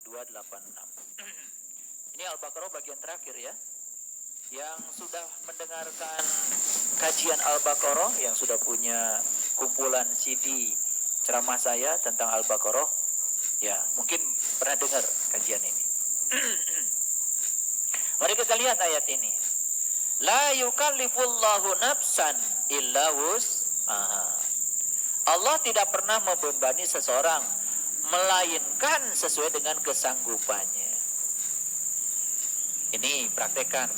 286. Ini Al-Baqarah bagian terakhir ya. Yang sudah mendengarkan kajian Al-Baqarah, yang sudah punya kumpulan CD ceramah saya tentang Al-Baqarah, ya mungkin pernah dengar kajian ini. Mari kita lihat ayat ini. La yukallifullahu nafsan illa wus'aha. Allah tidak pernah membebani seseorang melainkan sesuai dengan kesanggupannya. Ini praktekan.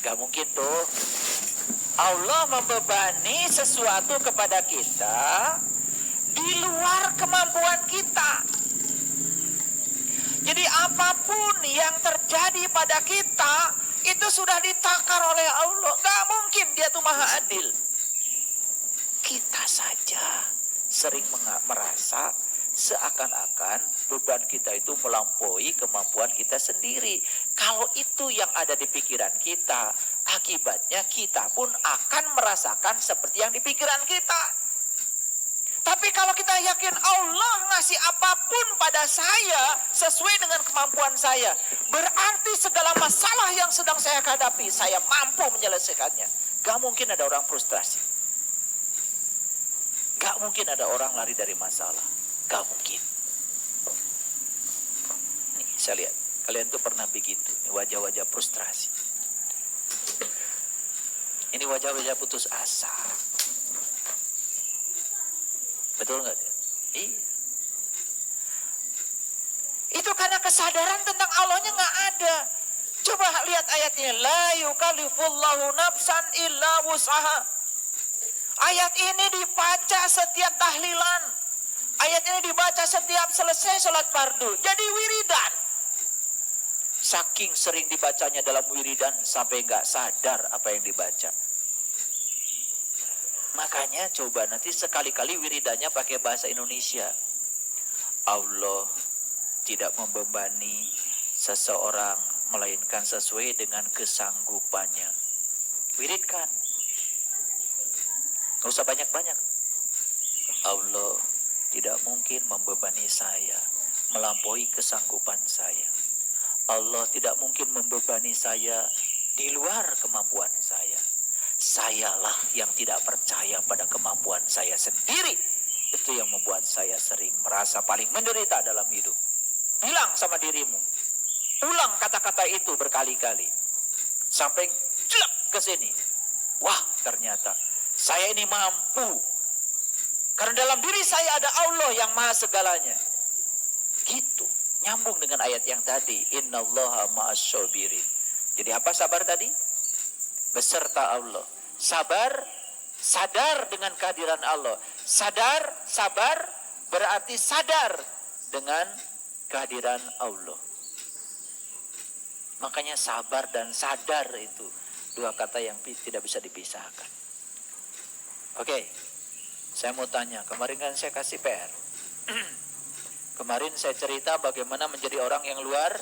Gak mungkin tuh. Allah membebani sesuatu kepada kita di luar kemampuan kita. Jadi apapun yang terjadi pada kita itu sudah ditakar oleh Allah. Gak mungkin, dia tuh maha adil. Kita saja sering merasa seakan-akan beban kita itu melampaui kemampuan kita sendiri. Kalau itu yang ada di pikiran kita, akibatnya kita pun akan merasakan seperti yang di pikiran kita. Tapi kalau kita yakin Allah ngasih apapun pada saya sesuai dengan kemampuan saya, berarti segala masalah yang sedang saya hadapi, saya mampu menyelesaikannya. Gak mungkin ada orang frustrasi. Gak mungkin ada orang lari dari masalah. Gak mungkin. Nih, saya lihat. Kalian tuh pernah begitu. Ini wajah-wajah frustrasi. Ini wajah-wajah putus asa. Betul nggak? Iya. Itu karena kesadaran tentang Allahnya nggak ada. Coba lihat ayatnya. La yukallifullahu nafsan illa wus'aha. Ayat ini dibaca setiap tahlilan. Ayat ini dibaca setiap selesai sholat fardu. Jadi wiridan. Saking sering dibacanya dalam wiridan sampai nggak sadar apa yang dibaca. Makanya coba nanti sekali-kali wiridannya pakai bahasa Indonesia. Allah tidak membebani seseorang melainkan sesuai dengan kesanggupannya. Wiridkan. Gak usah banyak-banyak. Allah tidak mungkin membebani saya melampaui kesanggupan saya. Allah tidak mungkin membebani saya di luar kemampuan saya. Sayalah yang tidak percaya pada kemampuan saya sendiri. Itu yang membuat saya sering merasa paling menderita dalam hidup. Bilang sama dirimu. Ulang kata-kata itu berkali-kali. Sampai jelek ke sini. Wah, ternyata saya ini mampu. Karena dalam diri saya ada Allah yang maha segalanya. Gitu. Nyambung dengan ayat yang tadi. Innallaha ma'as-sabirin. Jadi apa sabar tadi? Beserta Allah. Sabar, sadar dengan kehadiran Allah. Sadar, sabar berarti sadar dengan kehadiran Allah. Makanya sabar dan sadar itu dua kata yang tidak bisa dipisahkan. Oke, saya mau tanya. Kemarin kan saya kasih PR. Kemarin saya cerita bagaimana menjadi orang yang luar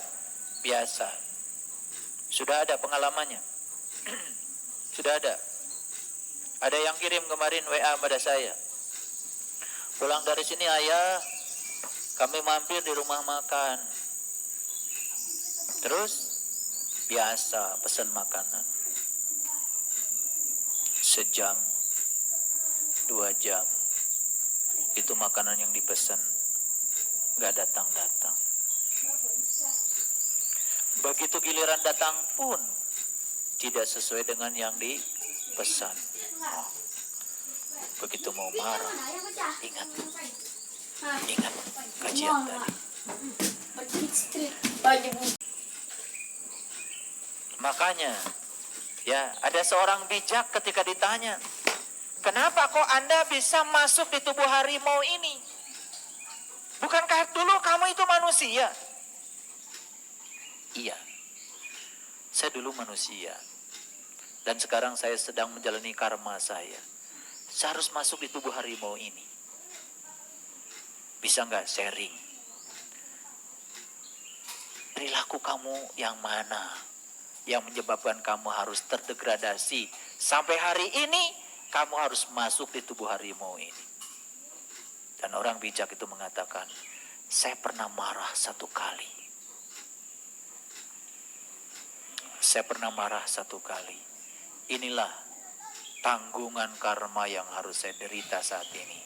biasa. Sudah ada pengalamannya. Sudah ada. Ada yang kirim kemarin WA pada saya. Pulang dari sini ayah, kami mampir di rumah makan. Terus biasa pesan makanan. Sejam, 2 jam. Itu makanan yang dipesan gak datang-datang. Begitu giliran datang pun tidak sesuai dengan yang dipesan. Oh, begitu mau marah, ingat kajian tadi. Makanya, ya ada seorang bijak ketika ditanya, kenapa kok Anda bisa masuk di tubuh harimau ini? Bukankah dulu kamu itu manusia? Iya, saya dulu manusia. Dan sekarang saya sedang menjalani karma saya. Saya harus masuk di tubuh harimau ini. Bisa nggak sharing? Perilaku kamu yang mana? Yang menyebabkan kamu harus terdegradasi. Sampai hari ini kamu harus masuk di tubuh harimau ini. Dan orang bijak itu mengatakan, saya pernah marah 1 kali. Saya pernah marah 1 kali. Inilah tanggungan karma yang harus saya derita saat ini.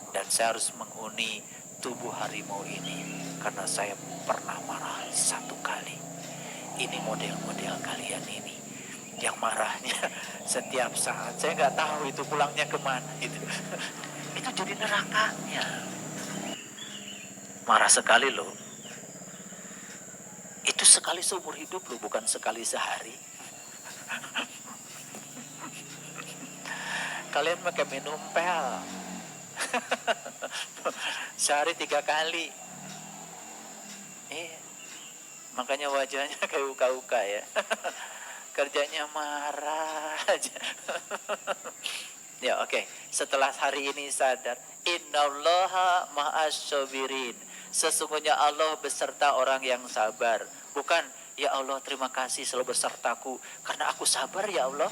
Dan saya harus menghuni tubuh harimau ini karena saya pernah marah 1 kali. Ini model-model kalian ini yang marahnya setiap saat. Saya nggak tahu itu pulangnya kemana itu. Itu jadi nerakanya. Marah sekali loh. Itu sekali seumur hidup loh, bukan sekali sehari. Kalian pakai minum pel. Sehari 3 kali. Makanya wajahnya kayak uka-uka ya. Kerjanya marah aja. Ya oke. Setelah hari ini sadar, innallaha ma'as-sabirin. Sesungguhnya Allah beserta orang yang sabar. Bukan, ya Allah terima kasih selalu besertaku karena aku sabar ya Allah.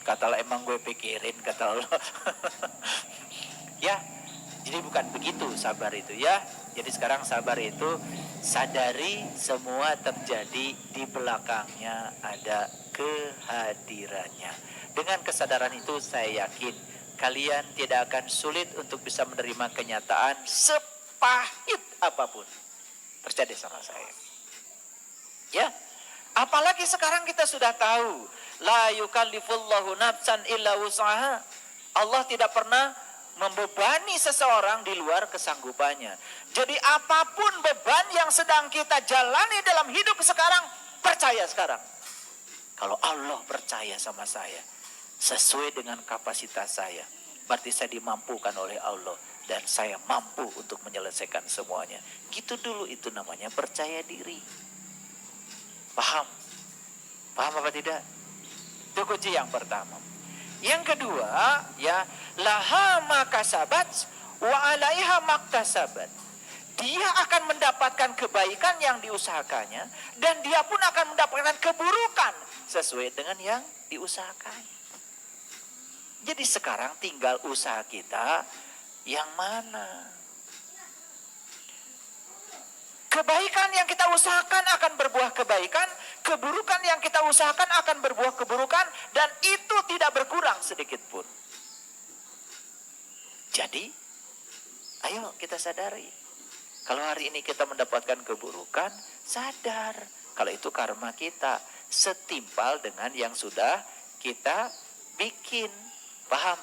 Kata Allah, emang gue pikirin, kata Allah. Ya, jadi bukan begitu sabar itu ya. Jadi sekarang sabar itu sadari semua terjadi di belakangnya ada kehadirannya. Dengan kesadaran itu saya yakin kalian tidak akan sulit untuk bisa menerima kenyataan sepahit apapun. Terjadi sama saya. Ya, apalagi sekarang kita sudah tahu la yukallifullahu nafsan illa wus'aha. Allah tidak pernah membebani seseorang di luar kesanggupannya. Jadi apapun beban yang sedang kita jalani dalam hidup sekarang, percaya sekarang. Kalau Allah percaya sama saya, sesuai dengan kapasitas saya, berarti saya dimampukan oleh Allah. Dan saya mampu untuk menyelesaikan semuanya. Gitu dulu, itu namanya percaya diri. Paham? Paham apa tidak? Itu kunci yang pertama. Yang kedua, ya, laha makasabat wa alaiha maktasabat. Dia akan mendapatkan kebaikan yang diusahakannya dan dia pun akan mendapatkan keburukan sesuai dengan yang diusahakan. Jadi sekarang tinggal usaha kita yang mana? Kebaikan yang kita usahakan akan berbuah kebaikan, keburukan yang kita usahakan akan berbuah keburukan, dan itu tidak berkurang sedikit pun. Jadi, ayo kita sadari. Kalau hari ini kita mendapatkan keburukan, sadar. Kalau itu karma kita, setimpal dengan yang sudah kita bikin. Paham?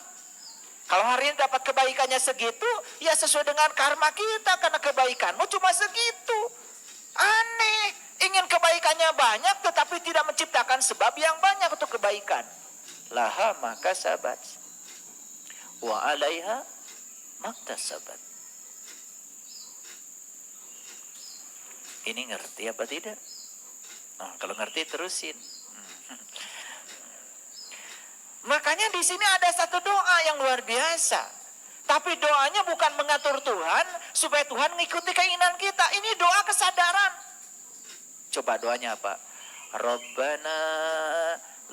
Kalau hari ini dapat kebaikannya segitu, ya sesuai dengan karma kita. Karena kebaikanmu cuma segitu. Aneh. Ingin kebaikannya banyak, tetapi tidak menciptakan sebab yang banyak untuk kebaikan. Laha maka sabat. Wa alaiha maktasabat. Ini ngerti apa tidak? Nah, kalau ngerti terusin. Makanya di sini ada satu doa yang luar biasa. Tapi doanya bukan mengatur Tuhan supaya Tuhan mengikuti keinginan kita. Ini doa kesadaran. Coba doanya apa? Rabbana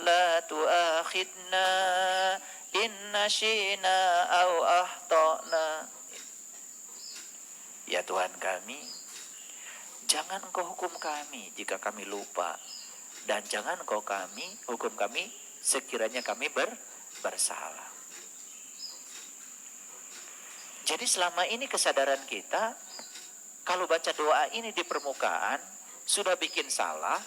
la tu'akhidna in nasyina aw akhtana. Ya Tuhan kami, jangan Engkau hukum kami jika kami lupa. Dan jangan Engkau hukum kami sekiranya kami bersalah. Jadi selama ini kesadaran kita, kalau baca doa ini di permukaan, sudah bikin salah,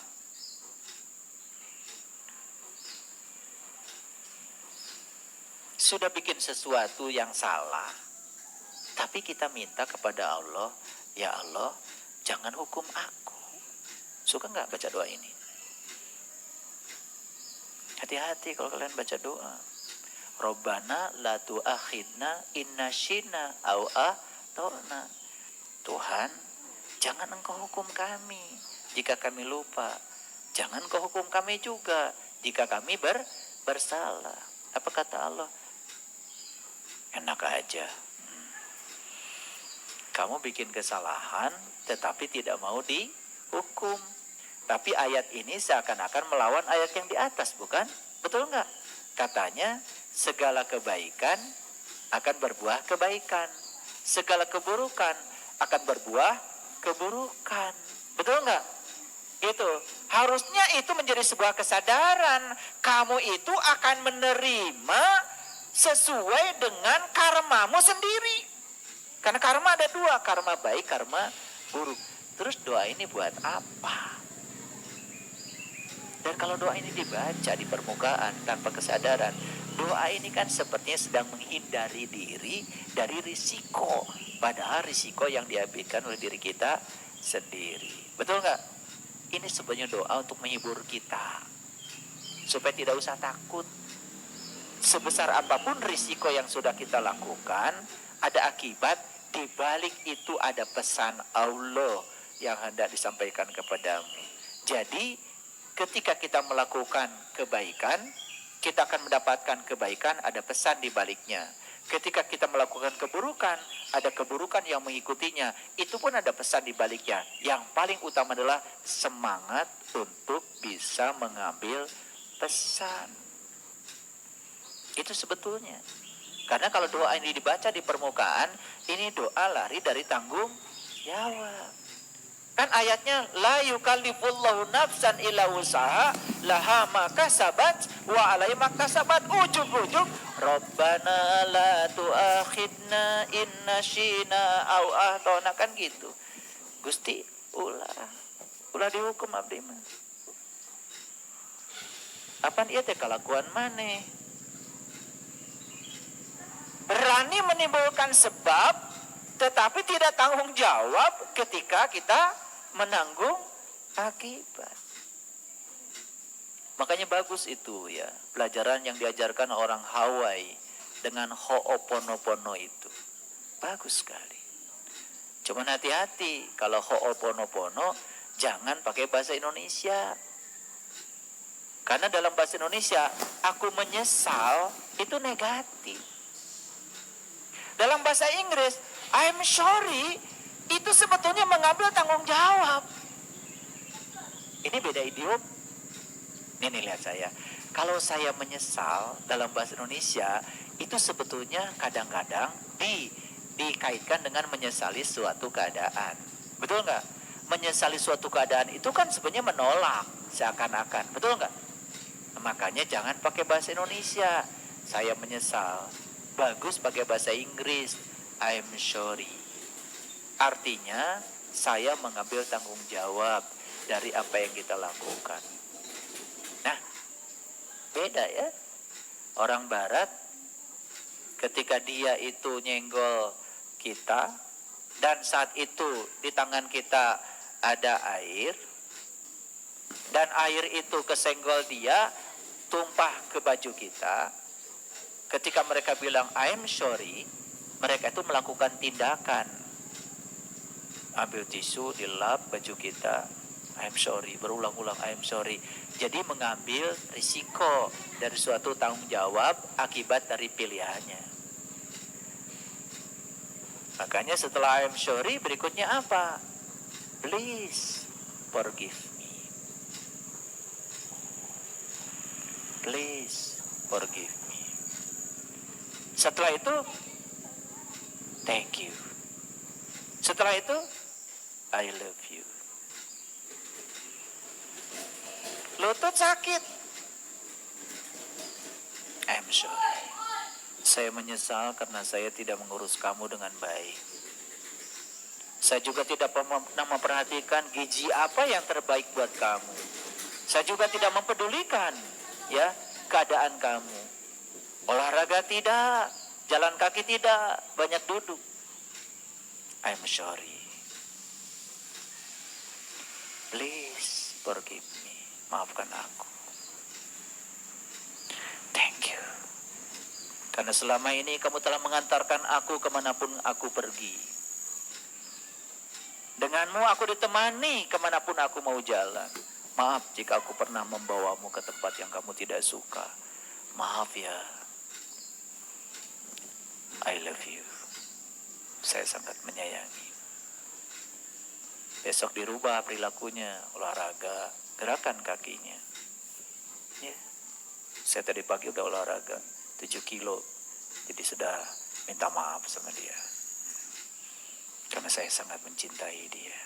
sudah bikin sesuatu yang salah. Tapi kita minta kepada Allah, ya Allah, jangan hukum aku. Suka nggak baca doa ini? Hati-hati kalau kalian baca doa. Rabbana la tu'akhidna in nasyina aw akhtana. Tuhan, jangan Engkau hukum kami jika kami lupa. Jangan Engkau hukum kami juga jika kami bersalah. Apa kata Allah? Enak aja. Kamu bikin kesalahan tetapi tidak mau dihukum. Tapi ayat ini seakan-akan melawan ayat yang di atas, bukan? Betul nggak? Katanya segala kebaikan akan berbuah kebaikan. segala keburukan akan berbuah keburukan. Betul nggak? Itu harusnya itu menjadi sebuah kesadaran. Kamu itu akan menerima sesuai dengan karmamu sendiri. Karena karma ada dua, karma baik, karma buruk. Terus doa ini buat apa? Dan kalau doa ini dibaca di permukaan tanpa kesadaran, doa ini kan sepertinya sedang menghindari diri dari risiko. Padahal risiko yang diambilkan oleh diri kita sendiri. Betul nggak? Ini sebenarnya doa untuk menghibur kita. Supaya tidak usah takut. Sebesar apapun risiko yang sudah kita lakukan, ada akibat. Di balik itu ada pesan Allah yang hendak disampaikan kepadamu. Jadi ketika kita melakukan kebaikan, kita akan mendapatkan kebaikan, ada pesan di baliknya. Ketika kita melakukan keburukan, ada keburukan yang mengikutinya. Itu pun ada pesan di baliknya. Yang paling utama adalah semangat untuk bisa mengambil pesan. Itu sebetulnya. Karena kalau doa ini dibaca di permukaan, ini doa lari dari tanggung jawab. Kan ayatnya la yukallifullahu nafsan illa wusaha laha ma kasabat wa alaiha ma kasabat. Ujug-ujug Rabbana la tuakhidna in nasyina au ahtana, kan gitu. Gusti ulah dihukum abdi mah. Apaan ieu teh kalakuan maneh? Berani menimbulkan sebab tetapi tidak tanggung jawab ketika kita menanggung akibat. Makanya bagus itu ya, pelajaran yang diajarkan orang Hawaii dengan Ho'oponopono itu. Bagus sekali. Cuman hati-hati, kalau Ho'oponopono jangan pakai bahasa Indonesia. Karena dalam bahasa Indonesia, aku menyesal itu negatif. Dalam bahasa Inggris, I'm sorry, itu sebetulnya mengambil tanggung jawab. Ini beda idiom. Nih lihat saya. Kalau saya menyesal dalam bahasa Indonesia, itu sebetulnya kadang-kadang dikaitkan dengan menyesali suatu keadaan. Betul nggak? Menyesali suatu keadaan itu kan sebenarnya menolak seakan-akan. Betul nggak? Makanya jangan pakai bahasa Indonesia. Saya menyesal. Bagus pakai bahasa Inggris. I'm sorry. Artinya saya mengambil tanggung jawab dari apa yang kita lakukan. Nah, beda ya. Orang Barat ketika dia itu nyenggol kita dan saat itu di tangan kita ada air dan air itu kesenggol dia, tumpah ke baju kita. Ketika mereka bilang I'm sorry, mereka itu melakukan tindakan. Ambil tisu, dilap baju kita, I'm sorry, berulang-ulang I'm sorry. Jadi mengambil risiko dari suatu tanggung jawab akibat dari pilihannya. Makanya setelah I'm sorry, berikutnya apa? Please forgive me. Please forgive me. Setelah itu, thank you. Setelah itu, I love you. Lutut sakit. I'm sorry. Saya menyesal karena saya tidak mengurus kamu dengan baik. Saya juga tidak pernah memperhatikan gizi apa yang terbaik buat kamu. Saya juga tidak mempedulikan ya keadaan kamu. Olahraga tidak, jalan kaki tidak, banyak duduk. I'm sorry. Please forgive me. Maafkan aku. Thank you. Karena selama ini kamu telah mengantarkan aku kemanapun aku pergi. Denganmu aku ditemani kemanapun aku mau jalan. Maaf jika aku pernah membawamu ke tempat yang kamu tidak suka. Maaf ya. I love you. Saya sangat menyayangi. Besok dirubah perilakunya, olahraga, gerakan kakinya. Ya. Saya tadi pagi udah olahraga 7 kilo. Jadi sudah minta maaf sama dia. karena saya sangat mencintai dia.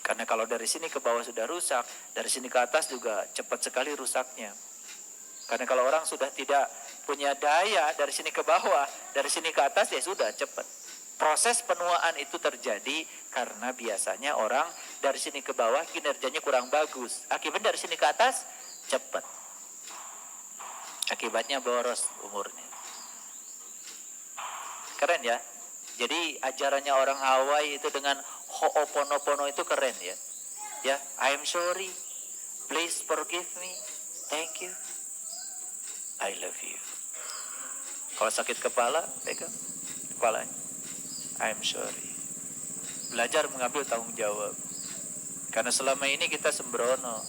Karena kalau dari sini ke bawah sudah rusak, dari sini ke atas juga cepat sekali rusaknya. Karena kalau orang sudah tidak punya daya dari sini ke bawah, dari sini ke atas ya sudah cepat. Proses penuaan itu terjadi karena biasanya orang dari sini ke bawah kinerjanya kurang bagus. Akibat dari sini ke atas cepat. Akibatnya boros umurnya. Keren ya. Jadi ajarannya orang Hawaii itu dengan Ho'oponopono itu keren ya. Ya, I am sorry. Please forgive me. Thank you. I love you. Kalau sakit kepala, pegang kepalanya. I am sorry. Belajar mengambil tanggung jawab. Karena selama ini kita sembrono.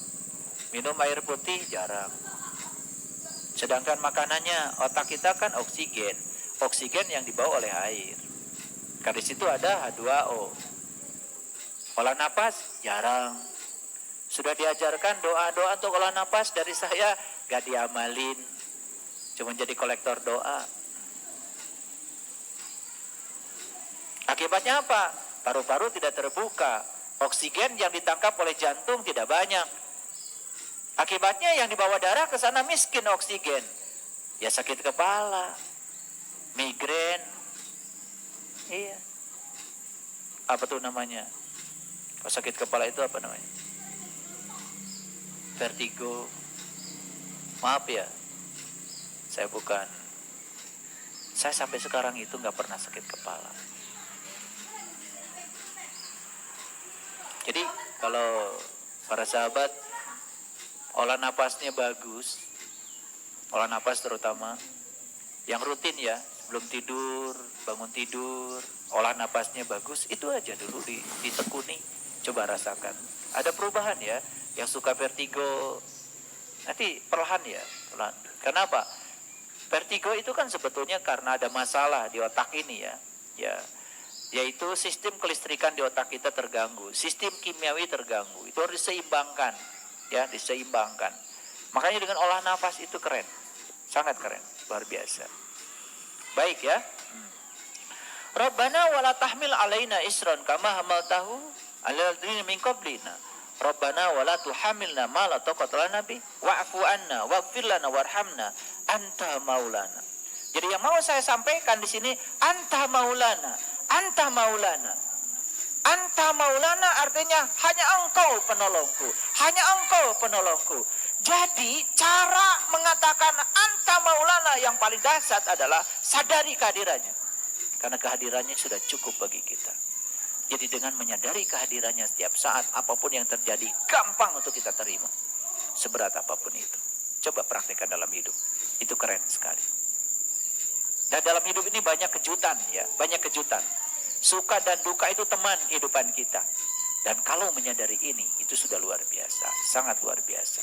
Minum air putih jarang. Sedangkan makanannya, otak kita kan oksigen. Oksigen yang dibawa oleh air. Karena di situ ada H2O. Olah napas jarang. Sudah diajarkan doa-doa untuk olah napas dari saya, gak diamalin. Cuma jadi kolektor doa. Akibatnya apa? Paru-paru tidak terbuka. Oksigen yang ditangkap oleh jantung tidak banyak. Akibatnya yang dibawa darah ke sana miskin oksigen. Ya sakit kepala, migrain. Iya. Apa tuh namanya? Kalau sakit kepala itu apa namanya? Vertigo. Maaf ya, saya sampai sekarang itu nggak pernah sakit kepala. Jadi kalau para sahabat olah napasnya bagus, olah napas terutama yang rutin ya, sebelum tidur, bangun tidur, olah napasnya bagus, itu aja dulu ditekuni, coba rasakan. Ada perubahan ya, yang suka vertigo, nanti perlahan ya, perlahan. Kenapa? Vertigo itu kan sebetulnya karena ada masalah di otak ini ya, yaitu sistem kelistrikan di otak kita terganggu, sistem kimiawi terganggu, itu harus diseimbangkan, ya diseimbangkan. Makanya dengan olah nafas itu keren, sangat keren, luar biasa. Baik ya. Rabbana wala tahmil alaina isran kama hamaltahu alal ladzina min qablina. Rabbana wala tuhamilna ma la taqata lana bi wa'fu anna waghfir lana warhamna anta maulana. Jadi yang mau saya sampaikan di sini, anta maulana, anta maulana. Anta maulana artinya hanya engkau penolongku, hanya engkau penolongku. Jadi cara mengatakan anta maulana yang paling dahsyat adalah sadari kehadirannya. Karena kehadirannya sudah cukup bagi kita. Jadi dengan menyadari kehadirannya setiap saat, apapun yang terjadi, gampang untuk kita terima. Seberat apapun itu. Coba praktekkan dalam hidup. Itu keren sekali. Dan dalam hidup ini banyak kejutan ya, banyak kejutan. Suka dan duka itu teman kehidupan kita. Dan kalau menyadari ini, itu sudah luar biasa, sangat luar biasa.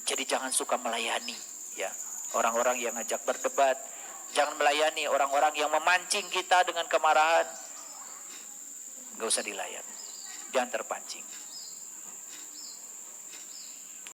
Jadi jangan suka melayani ya, orang-orang yang ngajak berdebat. Jangan melayani orang-orang yang memancing kita dengan kemarahan. Gak usah dilayani, jangan terpancing.